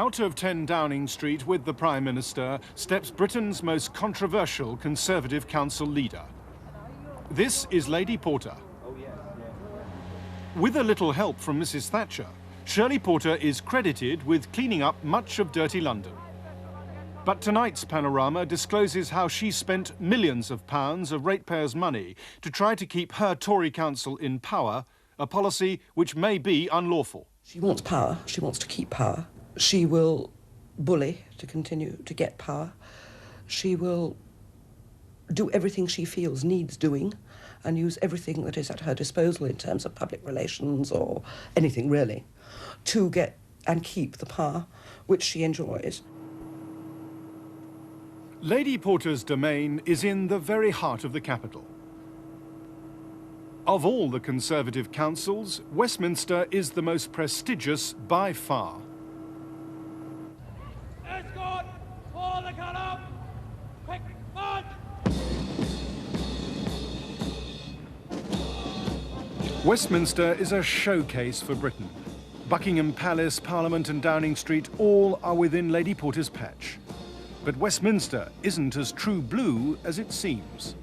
Out of 10 Downing Street with the Prime Minister steps Britain's most controversial Conservative Council leader. This is Lady Porter. With a little help from Mrs. Thatcher, Shirley Porter is credited with cleaning up much of dirty London. But tonight's Panorama discloses how she spent millions of pounds of ratepayers' money to try to keep her Tory council in power, a policy which may be unlawful. She wants power. She wants to keep power. She will bully to continue to get power. She will do everything she feels needs doing and use everything that is at her disposal in terms of public relations or anything really to get and keep the power which she enjoys. Lady Porter's domain is in the very heart of the capital. Of all the Conservative councils, Westminster is the most prestigious by far. Escort! Pull the gun Quick, march! Westminster is a showcase for Britain. Buckingham Palace, Parliament and Downing Street all are within Lady Porter's patch. But Westminster isn't as true blue as it seems.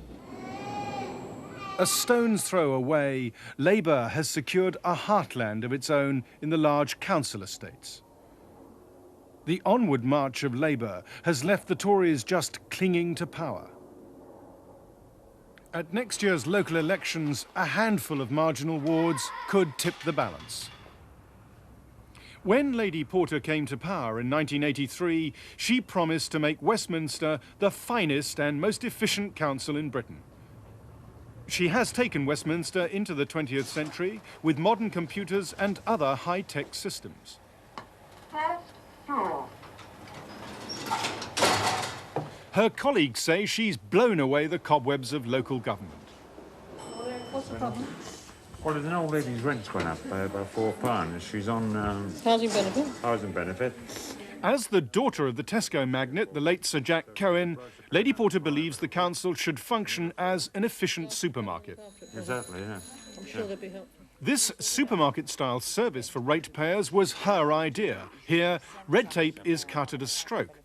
A stone's throw away, Labour has secured a heartland of its own in the large council estates. The onward march of Labour has left the Tories just clinging to power. At next year's local elections, a handful of marginal wards could tip the balance. When Lady Porter came to power in 1983, she promised to make Westminster the finest and most efficient council in Britain. She has taken Westminster into the 20th century with modern computers and other high-tech systems. Her colleagues say she's blown away the cobwebs of local government. What's the problem? Well, there's an old lady's rent's gone up by about £4. She's on... housing benefit? Housing benefit. As the daughter of the Tesco magnate, the late Sir Jack Cohen, Lady Porter believes the council should function as an efficient supermarket. Exactly, yeah. I'm sure they'd be helpful. This supermarket-style service for ratepayers was her idea. Here, red tape is cut at a stroke.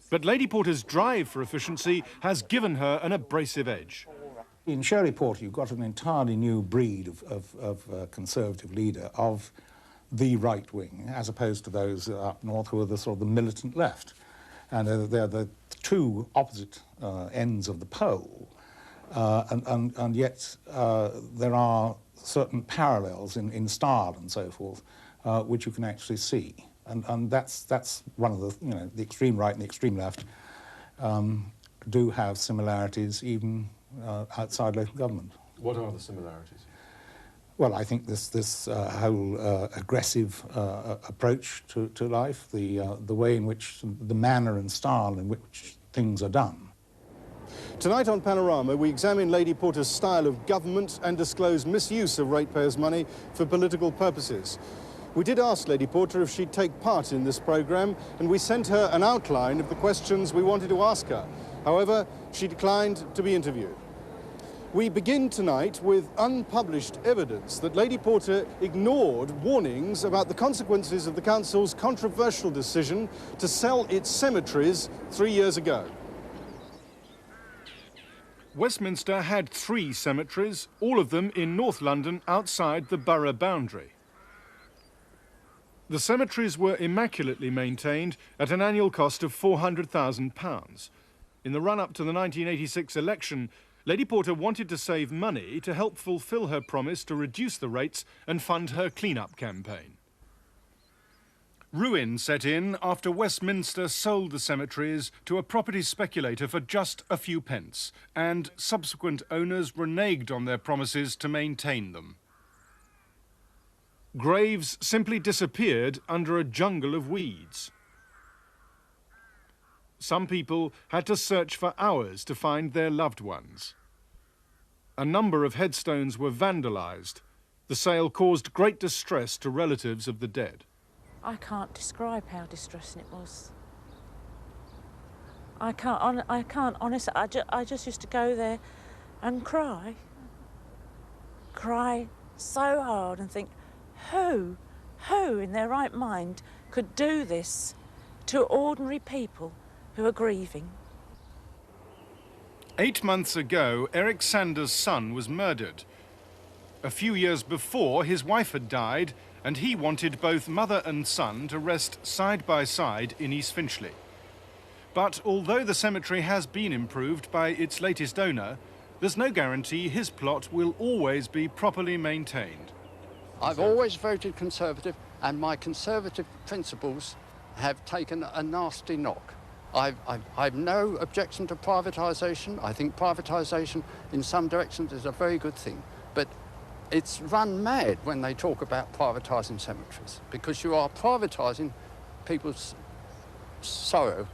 But Lady Porter's drive for efficiency has given her an abrasive edge. In Shirley Porter, you've got an entirely new breed of Conservative leader of the right wing, as opposed to those up north who are the sort of the militant left. And they're the two opposite ends of the pole. And yet there are certain parallels in style and so forth, which you can actually see. And that's one of the, the extreme right and the extreme left do have similarities even outside local government. What are the similarities? Well, I think this whole aggressive approach to life, the way in which, the manner and style in which things are done. Tonight on Panorama, we examine Lady Porter's style of government and disclose misuse of ratepayers' money for political purposes. We did ask Lady Porter if she'd take part in this programme, and we sent her an outline of the questions we wanted to ask her. However, she declined to be interviewed. We begin tonight with unpublished evidence that Lady Porter ignored warnings about the consequences of the council's controversial decision to sell its cemeteries 3 years ago. Westminster had 3 cemeteries, all of them in North London outside the borough boundary. The cemeteries were immaculately maintained at an annual cost of £400,000. In the run-up to the 1986 election, Lady Porter wanted to save money to help fulfil her promise to reduce the rates and fund her clean-up campaign. Ruin set in after Westminster sold the cemeteries to a property speculator for just a few pence, and subsequent owners reneged on their promises to maintain them. Graves simply disappeared under a jungle of weeds. Some people had to search for hours to find their loved ones. A number of headstones were vandalised. The sale caused great distress to relatives of the dead. I can't describe how distressing it was. I can't honestly. I just used to go there and cry so hard and think, who in their right mind could do this to ordinary people who are grieving. 8 months ago, Eric Sanders' son was murdered. A few years before, his wife had died, and he wanted both mother and son to rest side by side in East Finchley. But although the cemetery has been improved by its latest owner, there's no guarantee his plot will always be properly maintained. I've always voted Conservative, and my Conservative principles have taken a nasty knock. I've no objection to privatisation. I think privatisation in some directions is a very good thing. But it's run mad when they talk about privatising cemeteries, because you are privatising people's sorrow.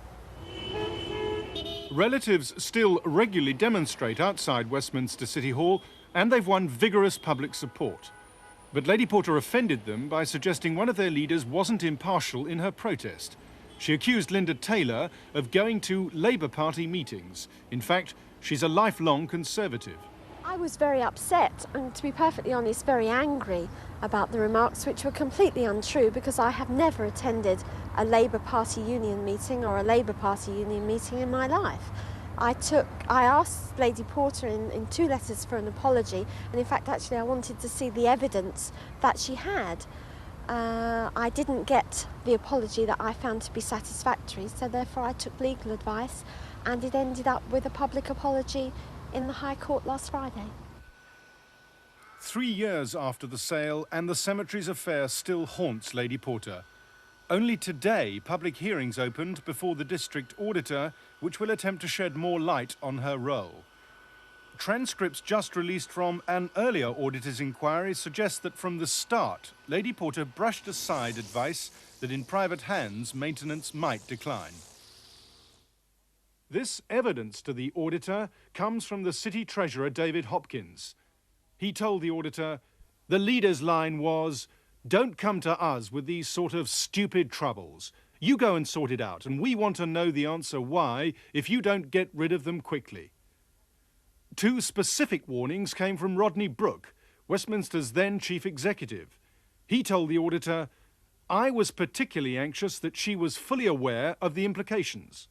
Relatives still regularly demonstrate outside Westminster City Hall, and they've won vigorous public support. But Lady Porter offended them by suggesting one of their leaders wasn't impartial in her protest. She accused Linda Taylor of going to Labour Party meetings. In fact, she's a lifelong Conservative. I was very upset and, to be perfectly honest, very angry about the remarks, which were completely untrue, because I have never attended a Labour Party union meeting or a Labour Party union meeting in my life. I asked Lady Porter in 2 letters for an apology, and in fact actually I wanted to see the evidence that she had. I didn't get the apology that I found to be satisfactory, so therefore I took legal advice, and it ended up with a public apology in the High Court last Friday. 3 years after the sale, and the cemetery's affair still haunts Lady Porter. Only today, public hearings opened before the district auditor, which will attempt to shed more light on her role. Transcripts just released from an earlier auditor's inquiry suggest that from the start, Lady Porter brushed aside advice that in private hands maintenance might decline. This evidence to the auditor comes from the City Treasurer, David Hopkins. He told the auditor, "The leader's line was, 'Don't come to us with these sort of stupid troubles. You go and sort it out, and we want to know the answer why if you don't get rid of them quickly.'" 2 specific warnings came from Rodney Brooke, Westminster's then Chief Executive. He told the auditor, "I was particularly anxious that she was fully aware of the implications."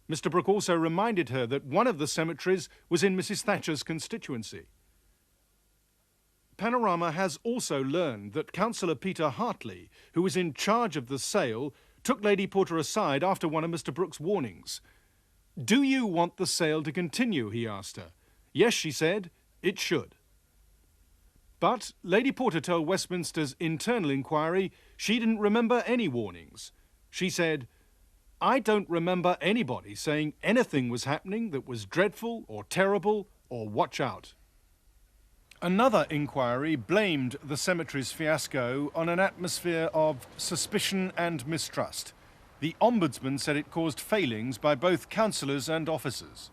Mr. Brooke also reminded her that one of the cemeteries was in Mrs. Thatcher's constituency. Panorama has also learned that Councillor Peter Hartley, who was in charge of the sale, took Lady Porter aside after one of Mr. Brooke's warnings. "Do you want the sale to continue?" he asked her. "Yes," she said, "it should." But Lady Porter told Westminster's internal inquiry she didn't remember any warnings. She said, "I don't remember anybody saying anything was happening that was dreadful or terrible or watch out." Another inquiry blamed the cemetery's fiasco on an atmosphere of suspicion and mistrust. The Ombudsman said it caused failings by both councillors and officers.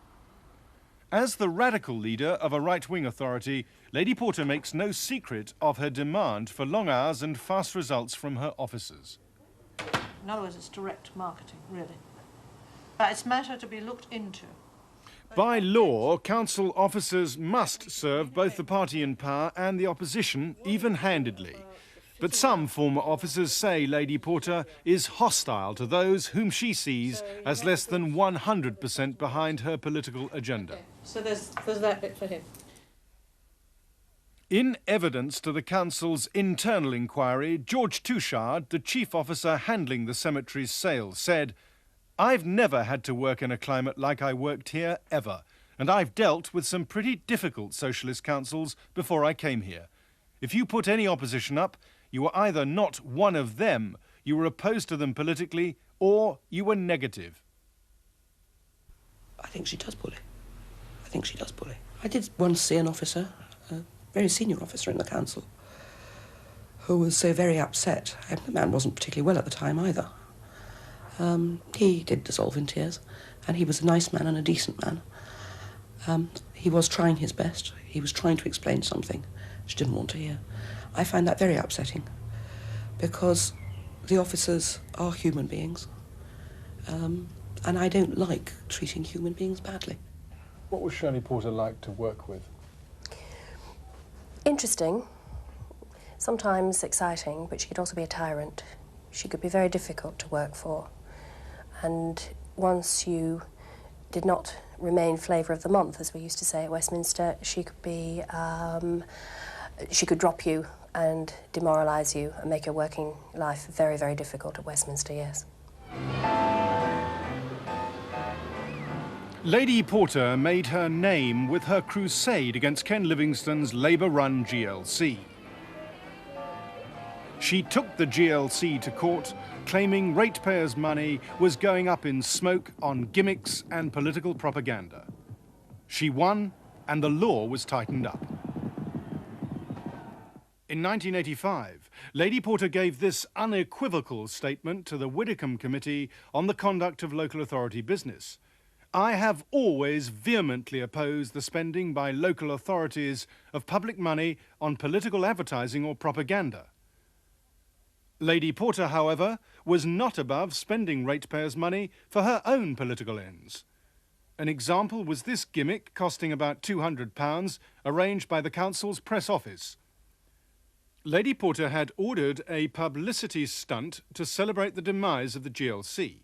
As the radical leader of a right-wing authority, Lady Porter makes no secret of her demand for long hours and fast results from her officers. In other words, it's direct marketing, really. But it's a matter to be looked into. By law, council officers must serve both the party in power and the opposition even-handedly. But some former officers say Lady Porter is hostile to those whom she sees as less than 100% behind her political agenda. Okay. So there's that bit for him. In evidence to the council's internal inquiry, George Touchard, the chief officer handling the cemetery's sale, said, "I've never had to work in a climate like I worked here, ever, and I've dealt with some pretty difficult socialist councils before I came here. If you put any opposition up, you were either not one of them, you were opposed to them politically, or you were negative." I think she does bully. I think she does bully. I did once see an officer, a very senior officer in the council, who was so very upset. The man wasn't particularly well at the time either. He did dissolve in tears, and he was a nice man and a decent man. He was trying his best. He was trying to explain something she didn't want to hear. I find that very upsetting, because the officers are human beings, and I don't like treating human beings badly. What was Shirley Porter like to work with? Interesting, sometimes exciting, but she could also be a tyrant. She could be very difficult to work for. And once you did not remain flavour of the month, as we used to say at Westminster, she could be, she could drop you and demoralise you and make your working life very, very difficult at Westminster, yes. Lady Porter made her name with her crusade against Ken Livingstone's Labour-run GLC. She took the GLC to court, claiming ratepayers' money was going up in smoke on gimmicks and political propaganda. She won, and the law was tightened up. In 1985, Lady Porter gave this unequivocal statement to the Widdicombe Committee on the conduct of local authority business. I have always vehemently opposed the spending by local authorities of public money on political advertising or propaganda. Lady Porter, however, was not above spending ratepayers' money for her own political ends. An example was this gimmick costing about £200, arranged by the council's press office. Lady Porter had ordered a publicity stunt to celebrate the demise of the GLC.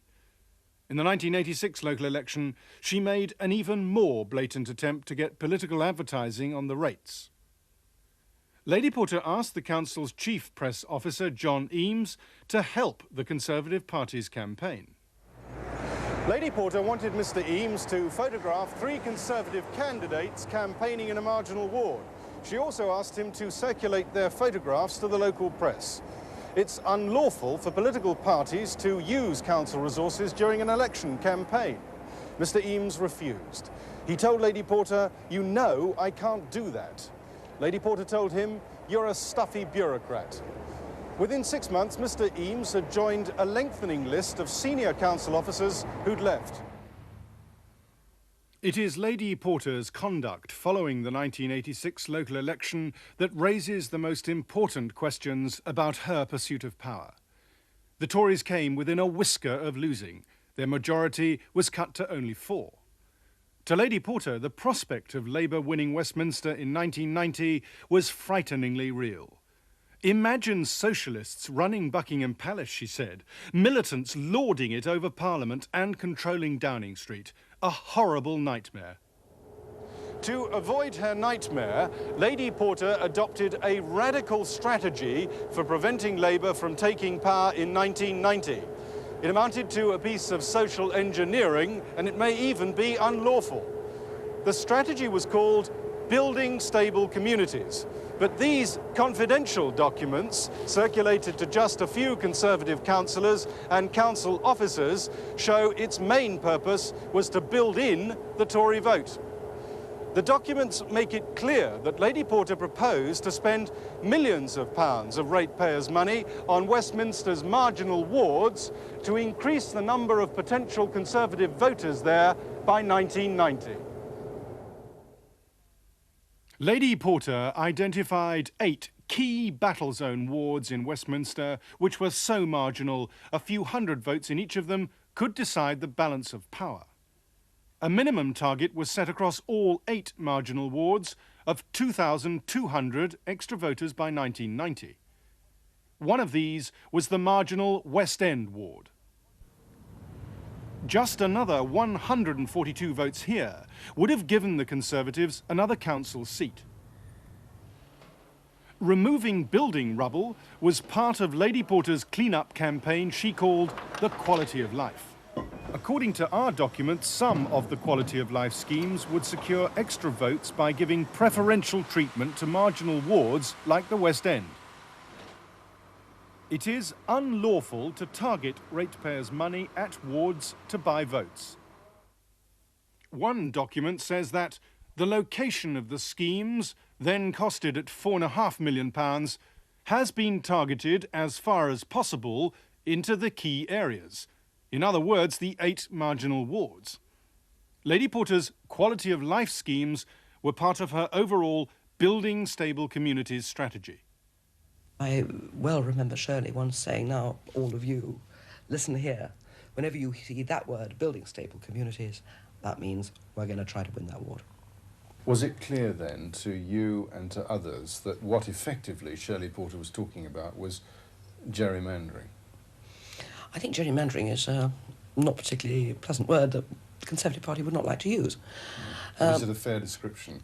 In the 1986 local election, she made an even more blatant attempt to get political advertising on the rates. Lady Porter asked the council's chief press officer, John Eames, to help the Conservative Party's campaign. Lady Porter wanted Mr. Eames to photograph 3 Conservative candidates campaigning in a marginal ward. She also asked him to circulate their photographs to the local press. It's unlawful for political parties to use council resources during an election campaign. Mr. Eames refused. He told Lady Porter, "You know I can't do that." Lady Porter told him, "You're a stuffy bureaucrat." Within 6 months, Mr. Eames had joined a lengthening list of senior council officers who'd left. It is Lady Porter's conduct following the 1986 local election that raises the most important questions about her pursuit of power. The Tories came within a whisker of losing. Their majority was cut to only 4. To Lady Porter, the prospect of Labour winning Westminster in 1990 was frighteningly real. Imagine socialists running Buckingham Palace, she said, militants lording it over Parliament and controlling Downing Street. A horrible nightmare. To avoid her nightmare, Lady Porter adopted a radical strategy for preventing Labour from taking power in 1990. It amounted to a piece of social engineering, and it may even be unlawful. The strategy was called Building Stable Communities. But these confidential documents, circulated to just a few Conservative councillors and council officers, show its main purpose was to build in the Tory vote. The documents make it clear that Lady Porter proposed to spend millions of pounds of ratepayers' money on Westminster's marginal wards to increase the number of potential Conservative voters there by 1990. Lady Porter identified 8 key battle zone wards in Westminster, which were so marginal a few hundred votes in each of them could decide the balance of power. A minimum target was set across all 8 marginal wards of 2,200 extra voters by 1990. One of these was the marginal West End ward. Just another 142 votes here would have given the Conservatives another council seat. Removing building rubble was part of Lady Porter's clean-up campaign she called the quality of life. According to our documents, some of the quality of life schemes would secure extra votes by giving preferential treatment to marginal wards like the West End. It is unlawful to target ratepayers' money at wards to buy votes. One document says that the location of the schemes, then costed at £4.5 million, has been targeted as far as possible into the key areas. In other words, the 8 marginal wards. Lady Porter's quality of life schemes were part of her overall Building Stable Communities strategy. I well remember Shirley once saying, "Now, all of you, listen here. Whenever you see that word, building stable communities, that means we're going to try to win that ward." Was it clear then to you and to others that what effectively Shirley Porter was talking about was gerrymandering? I think gerrymandering is not particularly pleasant word that the Conservative Party would not like to use. Is it a fair description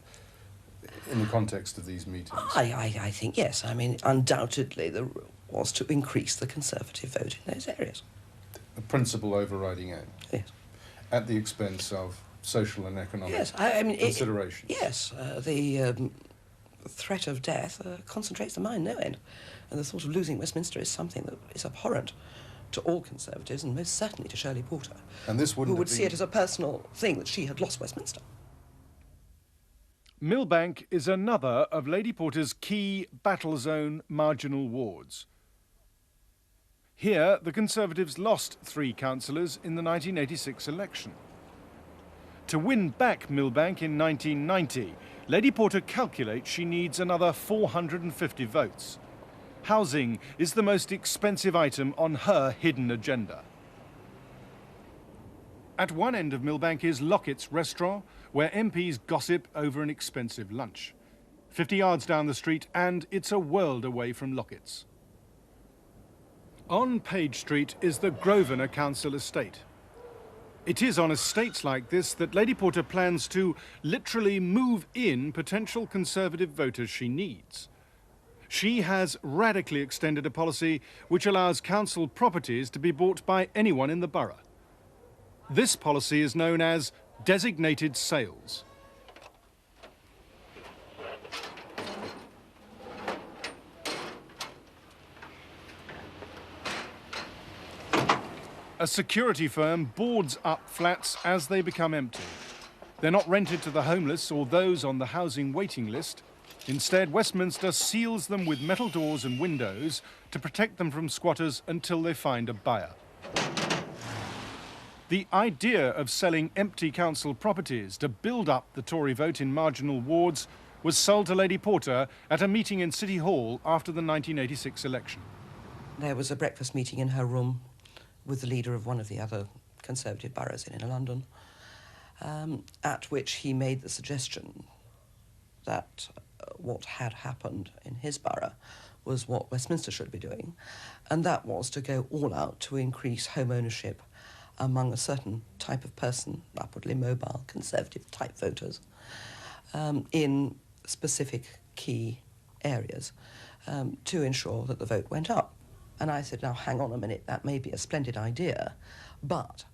in the context of these meetings? I think yes. I mean, undoubtedly there was to increase the Conservative vote in those areas. A principal overriding aim? Yes. At the expense of social and economic considerations? Yes. The threat of death concentrates the mind no end. And the thought of losing Westminster is something that is abhorrent to all Conservatives, and most certainly to Shirley Porter, and this wouldn't who would see it as a personal thing that she had lost Westminster. Millbank is another of Lady Porter's key battle zone marginal wards. Here, the Conservatives lost 3 councillors in the 1986 election. To win back Millbank in 1990, Lady Porter calculates she needs another 450 votes. Housing is the most expensive item on her hidden agenda. At one end of Millbank is Locket's restaurant, where MPs gossip over an expensive lunch. 50 yards down the street, and it's a world away from Locket's. On Page Street is the Grosvenor Council estate. It is on estates like this that Lady Porter plans to literally move in potential Conservative voters she needs. She has radically extended a policy which allows council properties to be bought by anyone in the borough. This policy is known as designated sales. A security firm boards up flats as they become empty. They're not rented to the homeless or those on the housing waiting list. Instead, Westminster seals them with metal doors and windows to protect them from squatters until they find a buyer. The idea of selling empty council properties to build up the Tory vote in marginal wards was sold to Lady Porter at a meeting in City Hall after the 1986 election. There was a breakfast meeting in her room with the leader of one of the other Conservative boroughs in London, at which he made the suggestion that what had happened in his borough was what Westminster should be doing, and that was to go all out to increase home ownership among a certain type of person, upwardly mobile, Conservative type voters, in specific key areas to ensure that the vote went up. And I said, now hang on a minute, that may be a splendid idea, but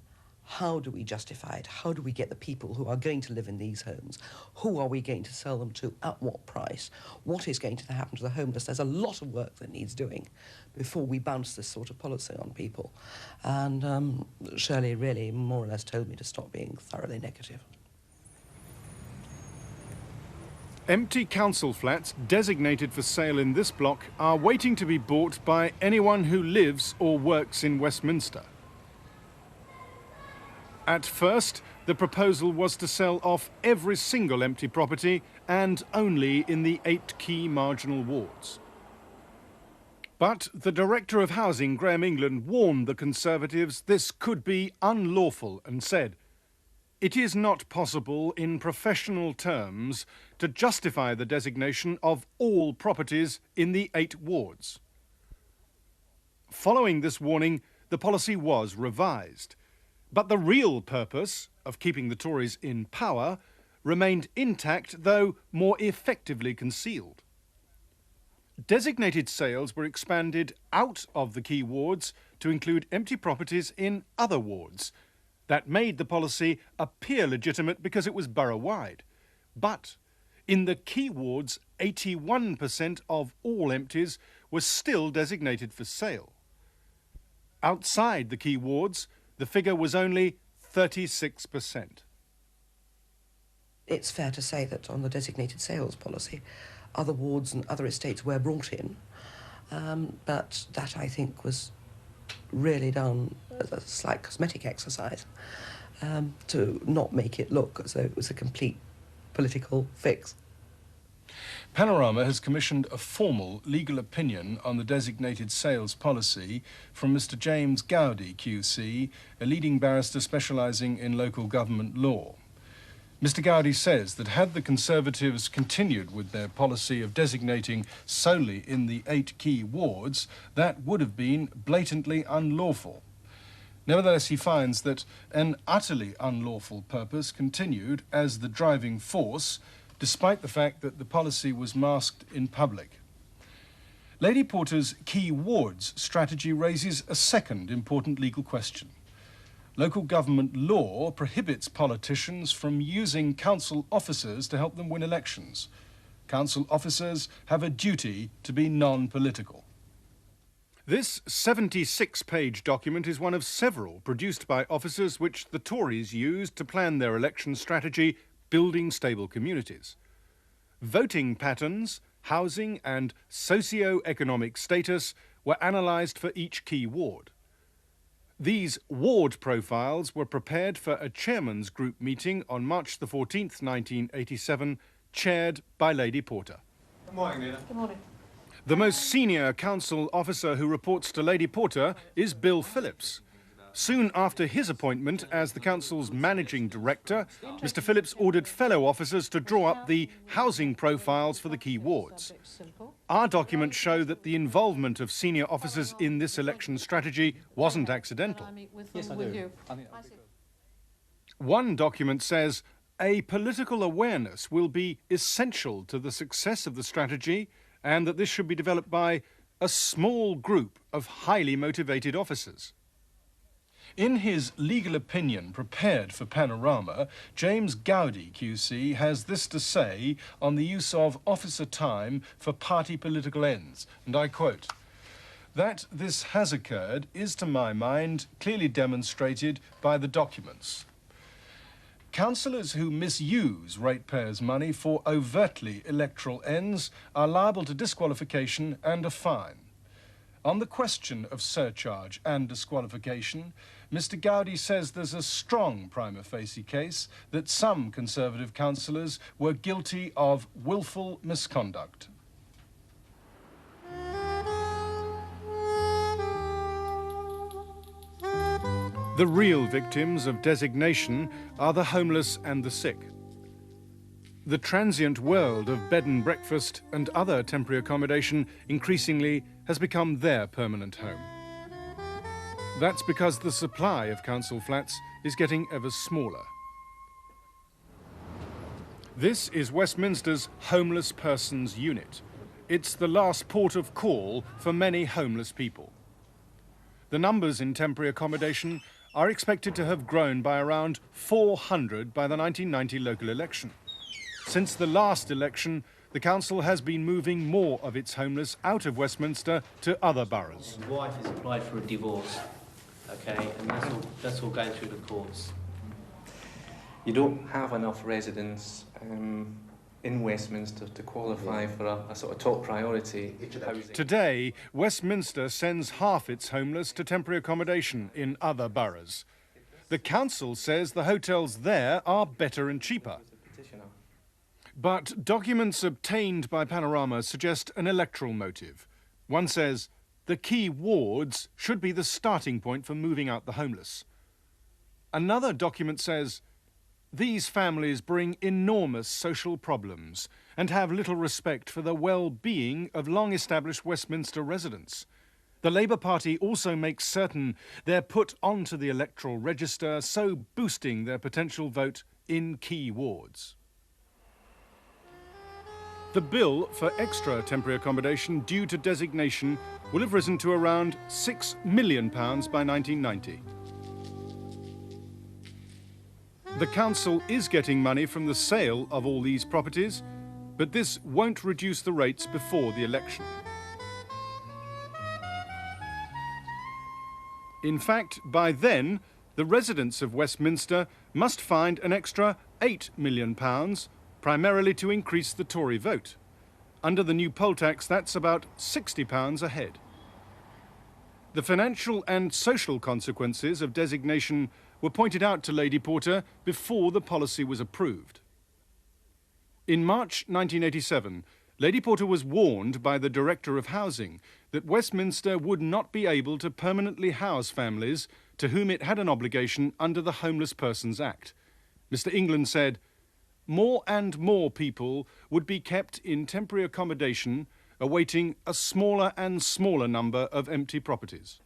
how do we justify it? How do we get the people who are going to live in these homes? Who are we going to sell them to? At what price? What is going to happen to the homeless? There's a lot of work that needs doing before we bounce this sort of policy on people. And Shirley really more or less told me to stop being thoroughly negative. Empty council flats designated for sale in this block are waiting to be bought by anyone who lives or works in Westminster. At first, the proposal was to sell off every single empty property and only in the 8 key marginal wards. But the Director of Housing, Graham England, warned the Conservatives this could be unlawful and said, "It is not possible in professional terms to justify the designation of all properties in the 8 wards." Following this warning, the policy was revised. But the real purpose of keeping the Tories in power remained intact, though more effectively concealed. Designated sales were expanded out of the key wards to include empty properties in other wards. That made the policy appear legitimate because it was borough-wide. But in the key wards, 81% of all empties were still designated for sale. Outside the key wards, the figure was only 36%. It's fair to say that on the designated sales policy, other wards and other estates were brought in, but that, I think, was really done as a slight cosmetic exercise to not make it look as though it was a complete political fix. Panorama has commissioned a formal legal opinion on the designated sales policy from Mr. James Gowdy, QC, a leading barrister specialising in local government law. Mr. Gowdy says that had the Conservatives continued with their policy of designating solely in the 8 key wards, that would have been blatantly unlawful. Nevertheless, he finds that an utterly unlawful purpose continued as the driving force, despite the fact that the policy was masked in public. Lady Porter's key wards strategy raises a second important legal question. Local government law prohibits politicians from using council officers to help them win elections. Council officers have a duty to be non-political. This 76-page document is one of several produced by officers which the Tories used to plan their election strategy, building stable communities. Voting patterns, housing and socio-economic status were analysed for each key ward. These ward profiles were prepared for a chairman's group meeting on March the 14th, 1987, chaired by Lady Porter. Good morning, Nina. Good morning. The most senior council officer who reports to Lady Porter is Bill Phillips. Soon after his appointment as the council's managing director, Mr. Phillips ordered fellow officers to draw up the housing profiles for the key wards. Our documents show that the involvement of senior officers in this election strategy wasn't accidental. Yes, I do. One document says a political awareness will be essential to the success of the strategy and that this should be developed by a small group of highly motivated officers. In his legal opinion prepared for Panorama, James Gowdy QC has this to say on the use of officer time for party political ends, and I quote, "That this has occurred is, to my mind, clearly demonstrated by the documents. Councillors who misuse ratepayers' money for overtly electoral ends are liable to disqualification and a fine. On the question of surcharge and disqualification, Mr. Gowdy says there's a strong prima facie case that some Conservative councillors were guilty of willful misconduct." The real victims of designation are the homeless and the sick. The transient world of bed and breakfast and other temporary accommodation increasingly has become their permanent home. That's because the supply of council flats is getting ever smaller. This is Westminster's Homeless Persons Unit. It's the last port of call for many homeless people. The numbers in temporary accommodation are expected to have grown by around 400 by the 1990 local election. Since the last election, the council has been moving more of its homeless out of Westminster to other boroughs. My wife has applied for a divorce, okay, and that's all going through the courts. You don't have enough residents in Westminster to qualify for a sort of top priority housing. Today, Westminster sends half its homeless to temporary accommodation in other boroughs. The council says the hotels there are better and cheaper. But documents obtained by Panorama suggest an electoral motive. One says the key wards should be the starting point for moving out the homeless. Another document says these families bring enormous social problems and have little respect for the well-being of long-established Westminster residents. The Labour Party also makes certain they're put onto the electoral register, so boosting their potential vote in key wards. The bill for extra temporary accommodation due to designation will have risen to around £6 million by 1990. The council is getting money from the sale of all these properties, but this won't reduce the rates before the election. In fact, by then, the residents of Westminster must find an extra £8 million, primarily to increase the Tory vote. Under the new poll tax, that's about £60 a head. The financial and social consequences of designation were pointed out to Lady Porter before the policy was approved. In March 1987, Lady Porter was warned by the Director of Housing that Westminster would not be able to permanently house families to whom it had an obligation under the Homeless Persons Act. Mr. England said, "More and more people would be kept in temporary accommodation, awaiting a smaller and smaller number of empty properties."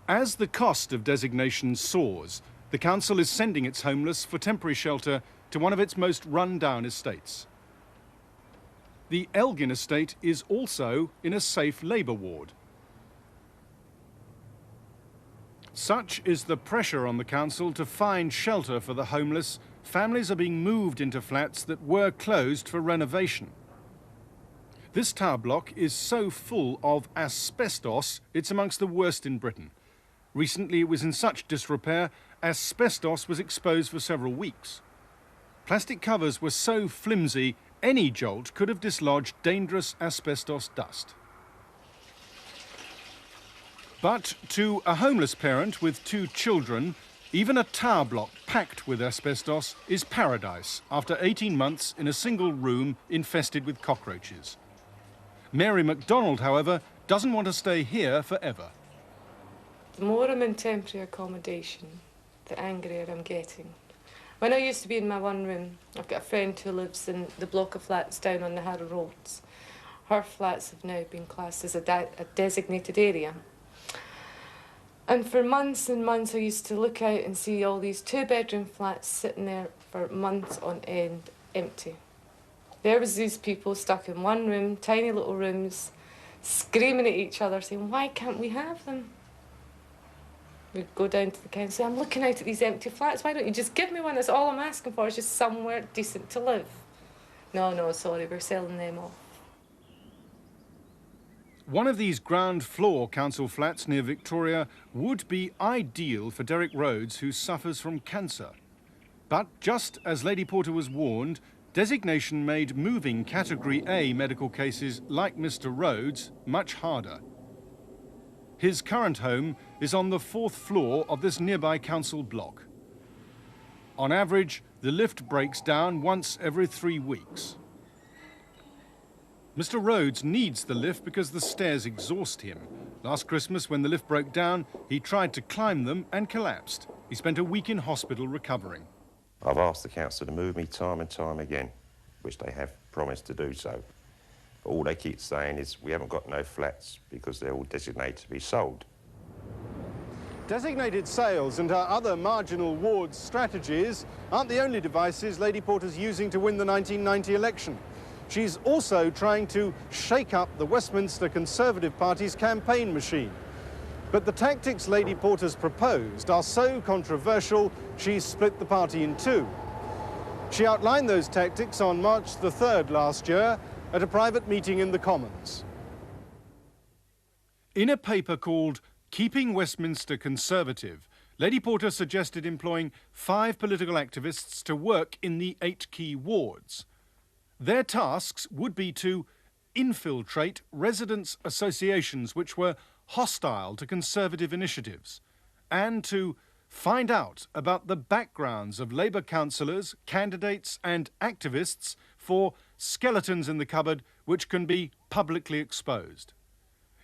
As the cost of designation soars, the council is sending its homeless for temporary shelter to one of its most run-down estates. The Elgin estate is also in a safe Labour ward. Such is the pressure on the council to find shelter for the homeless, families are being moved into flats that were closed for renovation. This tower block is so full of asbestos, it's amongst the worst in Britain. Recently, it was in such disrepair, asbestos was exposed for several weeks. Plastic covers were so flimsy, any jolt could have dislodged dangerous asbestos dust. But to a homeless parent with 2 children, even a tower block packed with asbestos is paradise after 18 months in a single room infested with cockroaches. Mary MacDonald, however, doesn't want to stay here forever. The more I'm in temporary accommodation, the angrier I'm getting. When I used to be in my one room, I've got a friend who lives in the block of flats down on the Harrow Roads. Her flats have now been classed as a designated area. And for months and months I used to look out and see all these 2-bedroom flats sitting there for months on end, empty. There was these people stuck in one room, tiny little rooms, screaming at each other, saying, why can't we have them? We'd go down to the council, I'm looking out at these empty flats, why don't you just give me one? That's all I'm asking for, is just somewhere decent to live. No, sorry, we're selling them off. One of these ground floor council flats near Victoria would be ideal for Derek Rhodes, who suffers from cancer. But just as Lady Porter was warned, designation made moving Category A medical cases like Mr. Rhodes much harder. His current home is on the 4th floor of this nearby council block. On average, the lift breaks down once every 3 weeks. Mr. Rhodes needs the lift because the stairs exhaust him. Last Christmas, when the lift broke down, he tried to climb them and collapsed. He spent a week in hospital recovering. I've asked the council to move me time and time again, which they have promised to do so. But all they keep saying is we haven't got no flats because they're all designated to be sold. Designated sales and her other marginal wards strategies aren't the only devices Lady Porter's using to win the 1990 election. She's also trying to shake up the Westminster Conservative Party's campaign machine. But the tactics Lady Porter's proposed are so controversial, she's split the party in 2. She outlined those tactics on March the 3rd last year at a private meeting in the Commons. In a paper called Keeping Westminster Conservative, Lady Porter suggested employing 5 political activists to work in the 8 key wards. Their tasks would be to infiltrate residents' associations which were hostile to Conservative initiatives, and to find out about the backgrounds of Labour councillors, candidates and activists for skeletons in the cupboard which can be publicly exposed.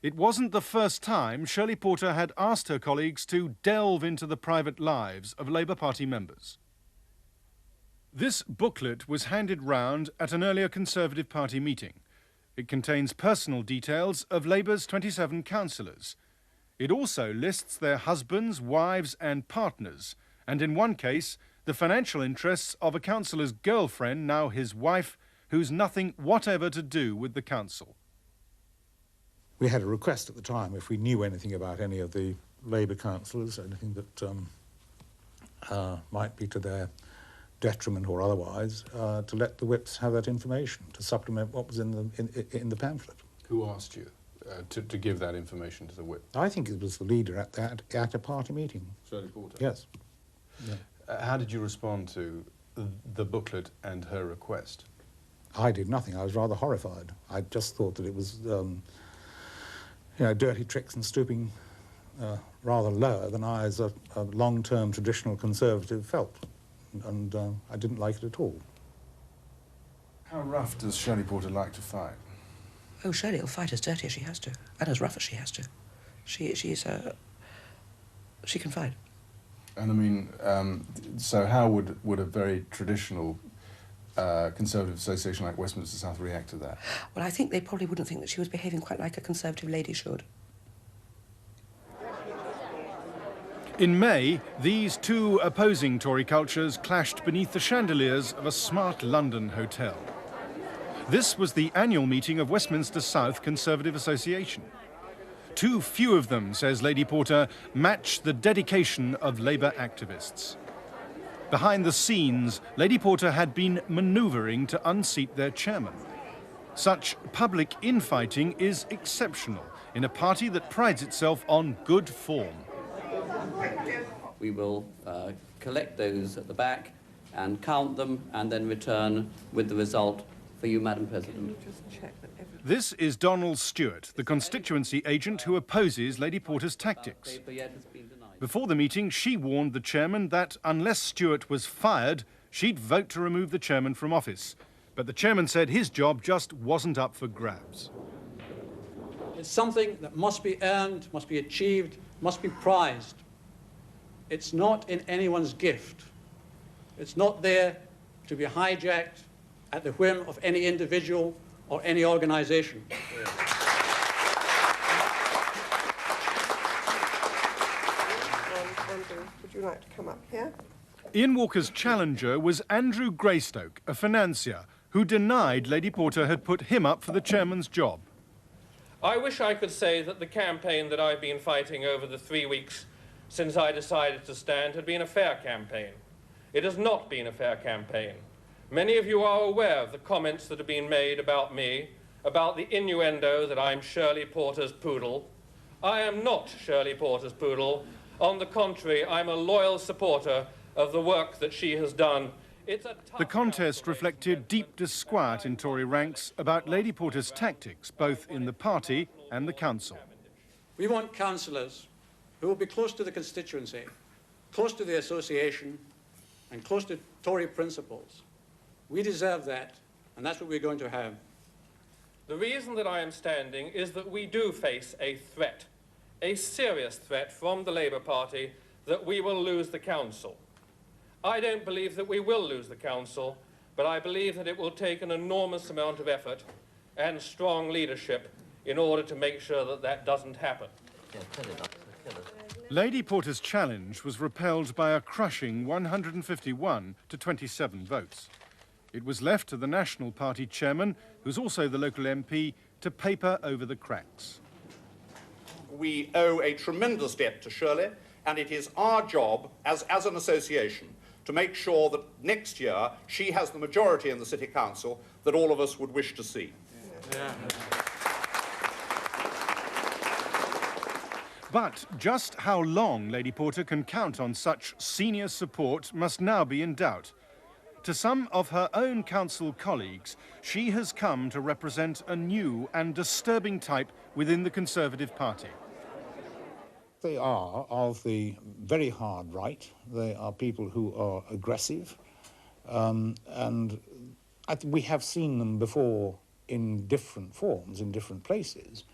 It wasn't the first time Shirley Porter had asked her colleagues to delve into the private lives of Labour Party members. This booklet was handed round at an earlier Conservative Party meeting. It contains personal details of Labour's 27 councillors. It also lists their husbands, wives and partners, and in one case, the financial interests of a councillor's girlfriend, now his wife, who's nothing whatever to do with the council. We had a request at the time if we knew anything about any of the Labour councillors, anything that might be to their detriment or otherwise, to let the whips have that information, to supplement what was in the pamphlet. Who asked you to give that information to the whip? I think it was the leader at a party meeting. Shirley Porter? Yes. Yeah. How did you respond to the booklet and her request? I did nothing. I was rather horrified. I just thought that it was, dirty tricks and stooping rather lower than I, as a long-term traditional Conservative, felt. And I didn't like it at all. How rough does Shirley Porter like to fight? Oh, Shirley will fight as dirty as she has to, and as rough as she has to. She can fight. And I mean, so how would a very traditional Conservative association like Westminster South react to that? Well, I think they probably wouldn't think that she was behaving quite like a Conservative lady should. In May, these two opposing Tory cultures clashed beneath the chandeliers of a smart London hotel. This was the annual meeting of Westminster South Conservative Association. Too few of them, says Lady Porter, match the dedication of Labour activists. Behind the scenes, Lady Porter had been manoeuvring to unseat their chairman. Such public infighting is exceptional in a party that prides itself on good form. We will collect those at the back and count them and then return with the result for you, Madam President. This is Donald Stewart, the constituency agent who opposes Lady Porter's tactics. Before the meeting, she warned the chairman that unless Stewart was fired, she'd vote to remove the chairman from office. But the chairman said his job just wasn't up for grabs. It's something that must be earned, must be achieved, must be prized. It's not in anyone's gift. It's not there to be hijacked at the whim of any individual or any organisation. Andrew, would you like to come up here? Ian Walker's challenger was Andrew Greystoke, a financier, who denied Lady Porter had put him up for the chairman's job. I wish I could say that the campaign that I've been fighting over the 3 weeks since I decided to stand had been a fair campaign. It has not been a fair campaign. Many of you are aware of the comments that have been made about me, about the innuendo that I'm Shirley Porter's poodle. I am not Shirley Porter's poodle. On the contrary, I'm a loyal supporter of the work that she has done. The contest reflected deep disquiet in Tory ranks about Lady Porter's tactics, both in the party and the council. We want councillors who will be close to the constituency, close to the association, and close to Tory principles. We deserve that, and that's what we're going to have. The reason that I am standing is that we do face a threat, a serious threat from the Labour Party that we will lose the council. I don't believe that we will lose the council, but I believe that it will take an enormous amount of effort and strong leadership in order to make sure that that doesn't happen. Lady Porter's challenge was repelled by a crushing 151 to 27 votes. It was left to the National Party chairman, who's also the local MP, to paper over the cracks. We owe a tremendous debt to Shirley, and it is our job as an association to make sure that next year she has the majority in the City Council that all of us would wish to see. Yeah. But just how long Lady Porter can count on such senior support must now be in doubt. To some of her own council colleagues, she has come to represent a new and disturbing type within the Conservative Party. They are of the very hard right. They are people who are aggressive, and we have seen them before in different forms, in different places.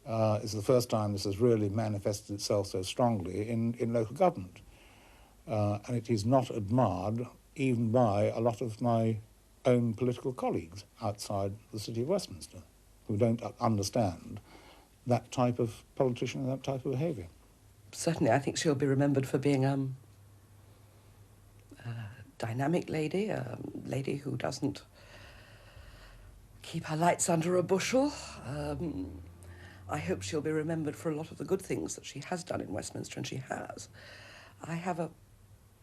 It's the first time this has really manifested itself so strongly in local government. And it is not admired even by a lot of my own political colleagues outside the City of Westminster, who don't understand that type of politician and that type of behaviour. Certainly, I think she'll be remembered for being a dynamic lady, a lady who doesn't keep her lights under a bushel. I hope she'll be remembered for a lot of the good things that she has done in Westminster, and she has. I have a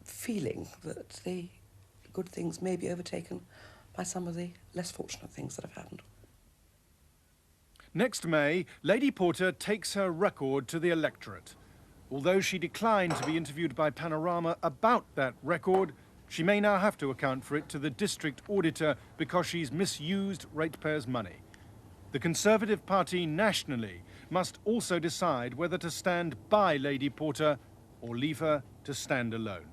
feeling that the good things may be overtaken by some of the less fortunate things that have happened. Next May, Lady Porter takes her record to the electorate. Although she declined to be interviewed by Panorama about that record, she may now have to account for it to the district auditor because she's misused ratepayers' money. The Conservative Party nationally must also decide whether to stand by Lady Porter or leave her to stand alone.